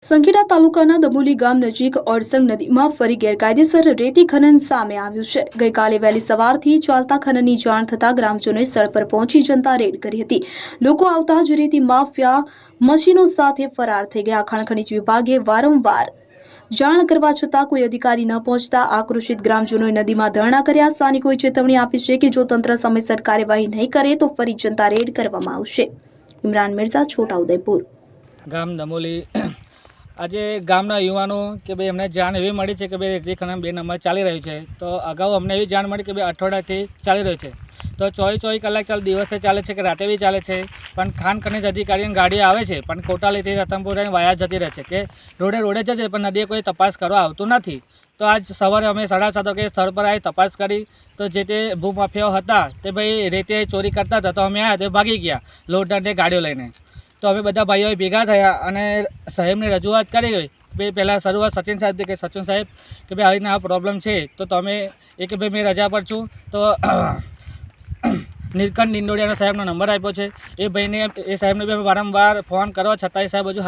સંખેડા તાલુકાના દમોલી ગામ નજીક ઓરસંગ નદીમાં ફરી ગેરકાયદેસર રેતી ખનન સામે આવ્યું છે। ગઈકાલે વહેલી સવારથી ચાલતા ખનનની જાણ થતાં ગ્રામજનોએ સ્થળ પર પહોંચી જનતા રેડ કરી હતી। લોકો આવતા જ રેતી માફિયા મશીનો સાથે ફરાર થઈ ગયા। ખાણ ખનીજ વિભાગે વારંવાર જાણ કરવા છતાં કોઈ અધિકારી ન પહોંચતા આક્રોશિત ગ્રામજનોએ નદીમાં ધરણા કર્યા। સ્થાનિકોએ ચેતવણી આપી છે કે જો તંત્ર સમયસર કાર્યવાહી નહીં કરે તો ફરી જનતા રેડ કરવામાં આવશે। ઇમરાન મિર્ઝા, છોટાઉદેપુર। ગામ દમોલી આજે ગામના યુવાનો કે ભાઈ અમને જાણ એવી મળી છે કે ભાઈ રેતી ખનન 2 નંબર ચાલી રહ્યું છે। તો અગાઉ અમને એવી જાણ મળી કે ભાઈ અઠવાડિયાથી ચાલી રહ્યું છે। તો 24 કલાક દિવસે ચાલે છે કે રાતે બી ચાલે છે, પણ ખાણ ખનીજ અધિકારીની ગાડી આવે છે પણ કોટાલીથી રતનપુરાની વાયા જતી રહે છે કે રોડે જશે પણ નદીએ કોઈ તપાસ કરવા આવતું નથી। તો આજ સવારે અમે 7:30 વાગે સ્થળ પર આવી તપાસ કરી તો જે તે ભૂમાફિયાઓ હતા તે ભાઈ રેતી ચોરી કરતા હતા, તો અમે આવ્યા તે ભાગી ગયા લોડને ગાડીઓ લઈને। તો અમે બધા ભાઈઓ ભેગા થયા અને સાહેબને રજૂઆત કરી ભાઈ પહેલાં શરૂઆત સચિન સાહેબથી કે સચિન સાહેબ કે ભાઈ આવીને આ પ્રોબ્લેમ છે તો તમે એ કે ભાઈ મેં રજા પર છું। તો નીલકંઠ ડિંડોડિયાના સાહેબનો નંબર આપ્યો છે। એ ભાઈને એ સાહેબને બી અમે વારંવાર ફોન કરવા છતાંય સાહેબ હજુ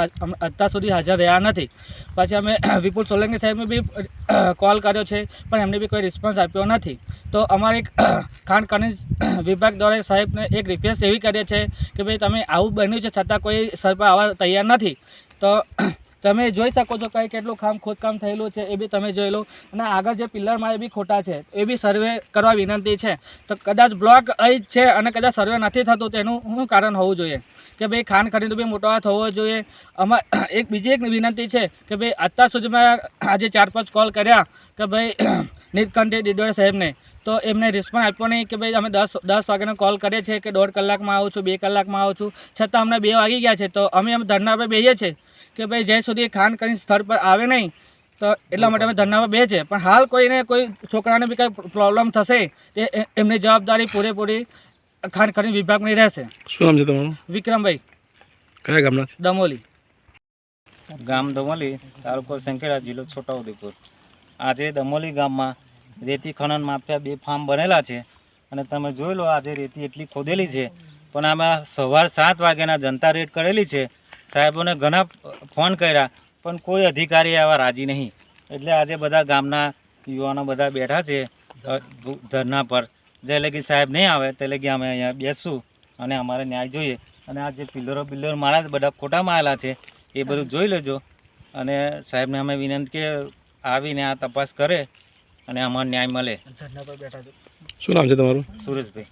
અત્યાર સુધી હાજર રહ્યા નથી। પછી અમે વિપુલ સોલંકી સાહેબને બી કોલ કર્યો છે પણ એમને બી કોઈ રિસ્પોન્સ આપ્યો નથી। તો અમારે ખાણ ખનીજ વિભાગ દ્વારા સાહેબને એક રિક્વેસ્ટ એવી કરીએ છે કે ભાઈ તમે આવું બન્યું છે છતાં કોઈ સર પર આવવા તૈયાર નથી। તો તમે જોઈ શકો છો કે કેટલું ખોદકામ થયેલું છે એ બી તમે જોઈ લો, અને આગળ જે પિલ્લરમાં એ બી ખોટા છે એ બી સર્વે કરવા વિનંતી છે। તો કદાચ બ્લોક અહીં છે અને કદાચ સર્વે નથી થતું તેનું શું કારણ હોવું જોઈએ કે ભાઈ ખાણ ખનીજ બી મોટો હાથ હોવો જોઈએ। બીજી એક વિનંતી છે કે ભાઈ અત્યાર સુધીમાં આજે 4-5 કોલ કર્યા કે ભાઈ નીલકંઠ ડિંડોડિયા સાહેબને, તો એમને રિસ્પોન્સ આપ્યો નહીં કે ભાઈ અમે 10 વાગ્યાનો કોલ કરીએ છીએ કે 1.5 કલાકમાં આવું છું, 2 કલાકમાં આવું છું, છતાં અમને 2 વાગી ગયા છે। તો અમે ધરણા પર બેસીએ છીએ કે ભાઈ જ્યાં સુધી ખાણ ખનીજ સ્થળ પર આવે નહીં તો એટલા માટે અમે ધરણા પર બેસીએ છીએ। પણ હાલ કોઈ છોકરાને બી કંઈ પ્રોબ્લેમ થશે તે એમની જવાબદારી પૂરેપૂરી ખાણ ખનીજ વિભાગની રહેશે। શું નામ છે તમારું? વિક્રમભાઈ। કયા ગામના? દમોલી। ગામ દમોલી, તાલુકો સંખેડા, જિલ્લો છોટાઉદેપુર। આજે દમોલી ગામમાં રેતી ખનન માફિયા 2 ફાર્મ બનેલા છે અને તમે જોઈ લો આજે રેતી એટલી ખોદેલી છે પણ આમાં સવાર 7 વાગ્યાના જનતા રેડ કરેલી છે। સાહેબોને ઘણા ફોન કર્યા પણ કોઈ અધિકારી આવા રાજી નહીં, એટલે આજે બધા ગામના યુવાનો બધા બેઠા છે ધરના પર। જે લગી સાહેબ નહીં આવે તે લગી અમે અહીંયા બેસશું અને અમારે ન્યાય જોઈએ। અને આ જે પિલ્લરો મારા બધા ખોટામાં આવેલા છે એ બધું જોઈ લેજો અને સાહેબને અમે વિનંતી કે આવીને આ તપાસ કરે અને અમારો ન્યાય મળે। શું નામ છે તમારું? સુરેશભાઈ।